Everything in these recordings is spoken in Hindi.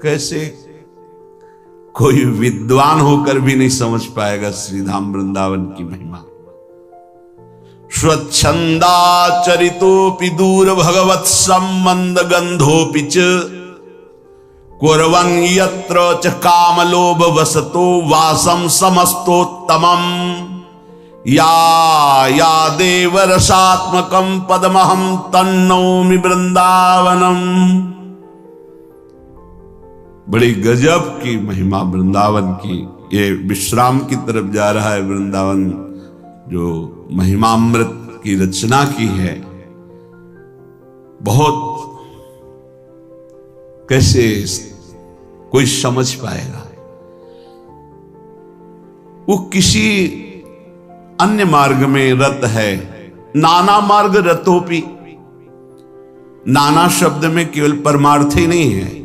कैसे कोई विद्वान होकर भी नहीं समझ पाएगा श्रीधाम वृंदावन की महिमा। स्वच्छंदाचरितोपि दूर भगवत संबंध गंधोपि च कुर्वन् यत्र च कामलोभ वसतो वासम समस्तोत्तमम् या देव रसात्मकं पदमहं तन्नौमि वृंदावनम। बड़ी गजब की महिमा वृंदावन की। ये विश्राम की तरफ जा रहा है वृंदावन, जो महिमामृत की रचना की है। बहुत कैसे कोई समझ पाएगा। वो किसी अन्य मार्ग में रत है। नाना मार्ग रतोपि, नाना शब्द में केवल परमार्थ ही नहीं है,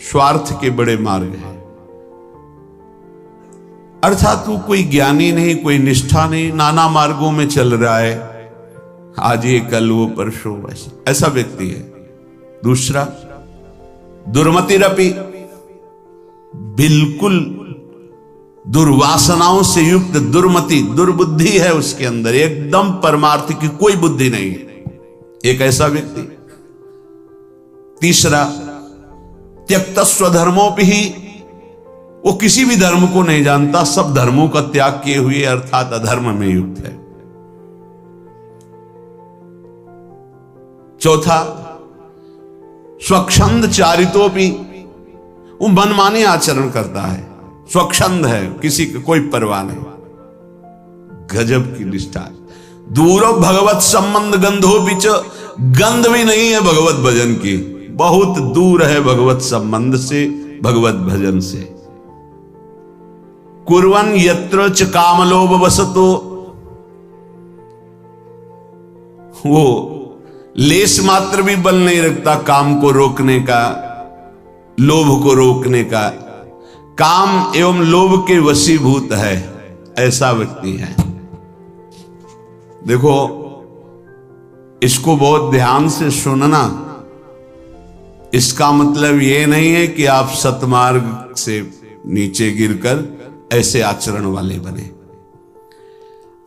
स्वार्थ के बड़े मार्ग हैं। अर्थात वो कोई ज्ञानी नहीं, कोई निष्ठा नहीं, नाना मार्गों में चल रहा है, आज ये कल वो परसों ऐसा व्यक्ति है। दूसरा दुर्मतिरपि, बिल्कुल दुर्वासनाओं से युक्त दुर्मति, दुर्बुद्धि है उसके अंदर, एकदम परमार्थ की कोई बुद्धि नहीं है, एक ऐसा व्यक्ति। तीसरा त्यक्त स्वधर्मोपि ही, वो किसी भी धर्म को नहीं जानता, सब धर्मों का त्याग किए हुए अर्थात अधर्म में युक्त है। चौथा स्वच्छंद चारितोपि, वो मनमानी आचरण करता है, स्वच्छंद है, किसी की कोई परवाह नहीं, गजब की निष्ठा। दूर भगवत संबंध गंधो बीच, गंध भी नहीं है भगवत भजन की, बहुत दूर है भगवत संबंध से, भगवत भजन से। कुर्वन् यत्र च कामलोभ वसतो, वो लेस मात्र भी बल नहीं रखता काम को रोकने का, लोभ को रोकने का, काम एवं लोभ के वशीभूत है, ऐसा व्यक्ति है। देखो इसको बहुत ध्यान से सुनना। इसका मतलब ये नहीं है कि आप सतमार्ग से नीचे गिरकर ऐसे आचरण वाले बने।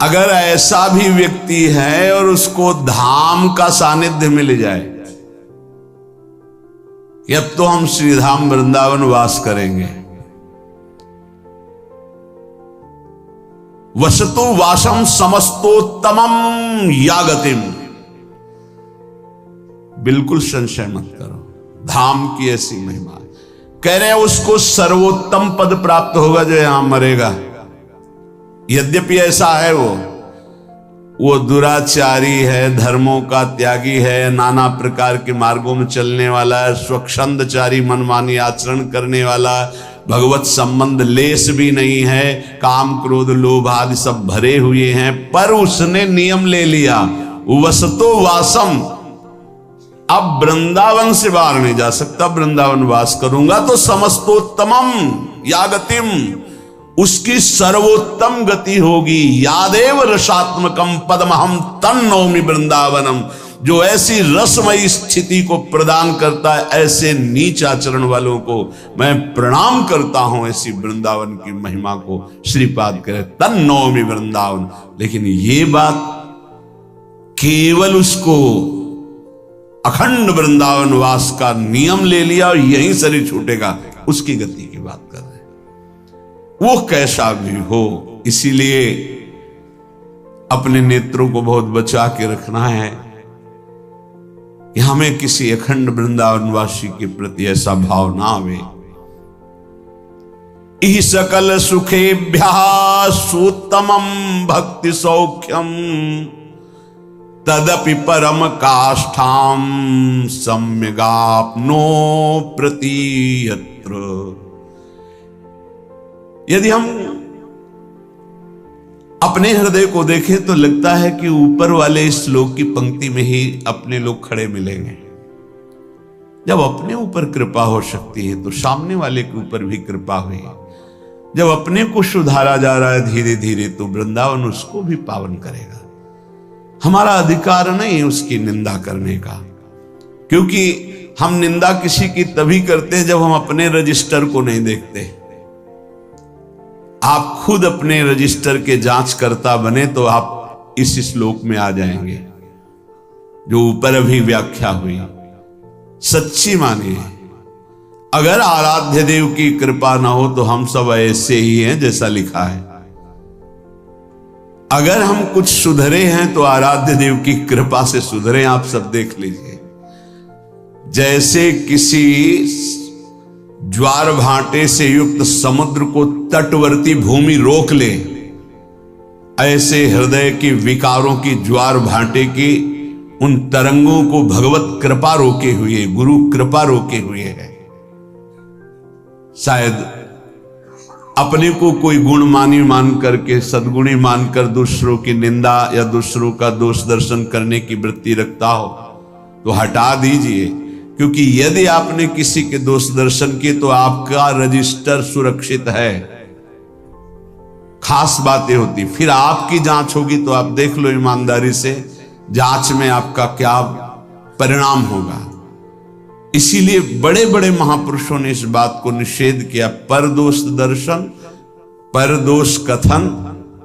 अगर ऐसा भी व्यक्ति है और उसको धाम का सानिध्य मिल जाए, अब तो हम श्रीधाम वृंदावन वास करेंगे, वसतो वासम समस्तोत्तमम या गतिम, बिल्कुल संशय मत करो, धाम की ऐसी महिमा। कह रहे हैं उसको सर्वोत्तम पद प्राप्त होगा जो यहां मरेगा। यद्यपि ऐसा है, वो दुराचारी है, धर्मों का त्यागी है, नाना प्रकार के मार्गों में चलने वाला है, स्वच्छंदचारी मनमानी आचरण करने वाला, भगवत संबंध लेस भी नहीं है, काम क्रोध लोभ आदि सब भरे हुए हैं, पर उसने नियम ले लिया वसतो वासम, अब वृंदावन से बाहर नहीं जा सकता, वृंदावन वास करूंगा तो समस्तोत्तमम या गतिम, उसकी सर्वोत्तम गति होगी। यादेव रसात्मकम पदमहम तन्नौमि वृंदावनम, जो ऐसी रसमयी स्थिति को प्रदान करता है, ऐसे नीच आचरण वालों को मैं प्रणाम करता हूं, ऐसी वृंदावन की महिमा को श्रीपाद करे तन्नौमि वृंदावन। लेकिन ये बात केवल उसको अखंड वृंदावन वास का नियम ले लिया और यहीं शरीर छूटेगा, उसकी गति की बात कर रहे हैं। वो कैसा भी हो, इसीलिए अपने नेत्रों को बहुत बचा के रखना है कि हमें किसी अखंड वृंदावनवासी के प्रति ऐसा भाव ना आवे। इह सकल सुखेभ्यः सुत्तमं भक्ति सौख्यम तदपि परम काष्ठाम सम्यगाप्नो प्रतीयत्र। यदि हम अपने हृदय को देखें तो लगता है कि ऊपर वाले श्लोक की पंक्ति में ही अपने लोग खड़े मिलेंगे। जब अपने ऊपर कृपा हो सकती है तो सामने वाले के ऊपर भी कृपा हुई। जब अपने को सुधारा जा रहा है धीरे धीरे तो वृंदावन उसको भी पावन करेगा। हमारा अधिकार नहीं उसकी निंदा करने का, क्योंकि हम निंदा किसी की तभी करते हैं जब हम अपने रजिस्टर को नहीं देखते। आप खुद अपने रजिस्टर के जांचकर्ता बने तो आप इस श्लोक में आ जाएंगे जो ऊपर अभी व्याख्या हुई। सच्ची मानिए, अगर आराध्य देव की कृपा ना हो तो हम सब ऐसे ही हैं जैसा लिखा है। अगर हम कुछ सुधरे हैं तो आराध्य देव की कृपा से सुधरे। आप सब देख लीजिए, जैसे किसी ज्वार भाटे से युक्त समुद्र को तटवर्ती भूमि रोक ले, ऐसे हृदय के विकारों की ज्वार भाटे की उन तरंगों को भगवत कृपा रोके हुए, गुरु कृपा रोके हुए है। शायद अपने को कोई गुणमानी मान करके, सद्गुणी मानकर दूसरों की निंदा या दूसरों का दोष दर्शन करने की वृत्ति रखता हो तो हटा दीजिए, क्योंकि यदि आपने किसी के दोष दर्शन किए तो आपका रजिस्टर सुरक्षित है। खास बातें होती, फिर आपकी जांच होगी तो आप देख लो ईमानदारी से जांच में आपका क्या परिणाम होगा। इसीलिए बड़े बड़े महापुरुषों ने इस बात को निषेध किया। परदोष दर्शन, परदोष कथन,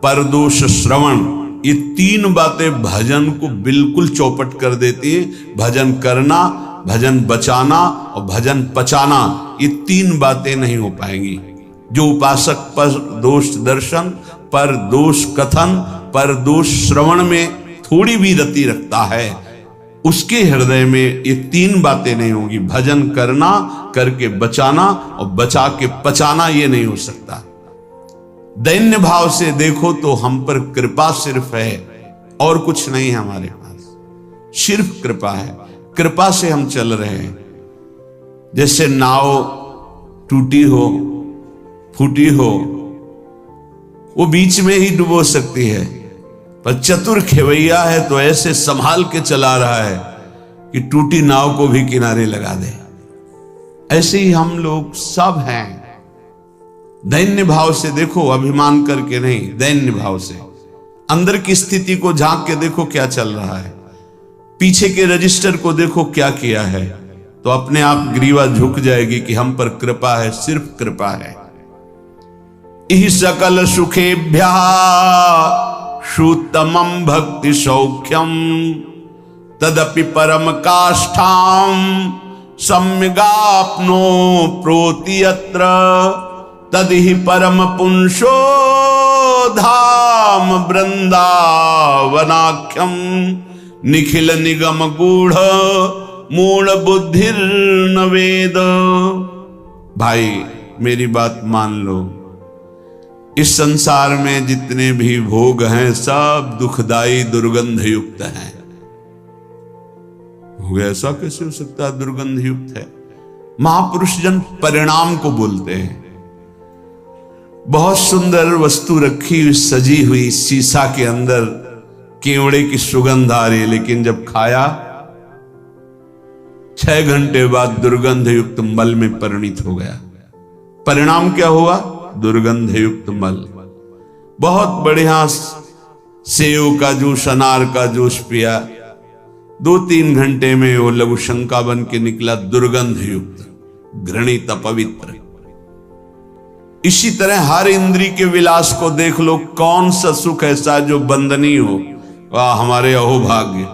परदोष श्रवण, ये तीन बातें भजन को बिल्कुल चौपट कर देती है। भजन करना, भजन बचाना और भजन पचाना, ये तीन बातें नहीं हो पाएंगी। जो उपासक पर दोष दर्शन, पर दोष कथन, पर दोष श्रवण में थोड़ी भी रति रखता है, उसके हृदय में ये तीन बातें नहीं होगी। भजन करना, करके बचाना और बचा के पचाना, ये नहीं हो सकता। दैन्य भाव से देखो तो हम पर कृपा सिर्फ है और कुछ नहीं है हमारे पास, सिर्फ कृपा है। कृपा से हम चल रहे हैं। जैसे नाव टूटी हो, फूटी हो, वो बीच में ही डुबो सकती है, पर चतुर खेवैया है तो ऐसे संभाल के चला रहा है कि टूटी नाव को भी किनारे लगा दे। ऐसे ही हम लोग सब हैं। दैन्य भाव से देखो, अभिमान करके नहीं, दैन्य भाव से अंदर की स्थिति को झांक के देखो क्या चल रहा है, पीछे के रजिस्टर को देखो क्या किया है, तो अपने आप ग्रीवा झुक जाएगी कि हम पर कृपा है, सिर्फ कृपा है। इह सकल सुखेभ्या श्रुतमं भक्ति सौख्यम तदपि परम काष्ठाम सम्यगाप्नो प्रोति यत्र तदिहि परम पुंसो धाम वृंदावनाख्यम निखिल निगम गूढ़ मूढ़ बुद्धिर्न वेद। भाई मेरी बात मान लो, इस संसार में जितने भी भोग हैं सब दुखदाई दुर्गंध युक्त हैं। भोग ऐसा कैसे हो सकता है दुर्गंध युक्त है? महापुरुष जन परिणाम को बोलते हैं। बहुत सुंदर वस्तु रखी हुई, सजी हुई, शीशा के अंदर केवड़े की सुगंध आ रही, लेकिन जब खाया 6 घंटे बाद दुर्गंध युक्त मल में परिणित हो गया। परिणाम क्या हुआ? दुर्गंध युक्त मल। बहुत बढ़िया सेव का जूस, अनार का जूस पिया, 2-3 घंटे में वो लघु शंका बन के निकला दुर्गंध युक्त, घृणित, अपवित्र। इसी तरह हर इंद्री के विलास को देख लो, कौन सा सुख ऐसा जो बंदनीय हो? वाह हमारे अहोभाग्य,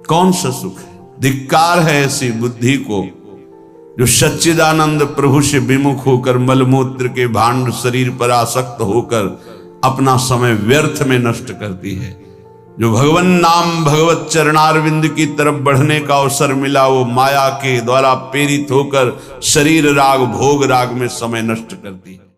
कौन सा सुख है? धिक्कार है ऐसी बुद्धि को जो सच्चिदानंद प्रभु से विमुख होकर मलमूत्र के भांड शरीर पर आसक्त होकर अपना समय व्यर्थ में नष्ट करती है। जो भगवान नाम, भगवत चरणारविंद की तरफ बढ़ने का अवसर मिला, वो माया के द्वारा प्रेरित होकर शरीर राग, भोग राग में समय नष्ट करती है।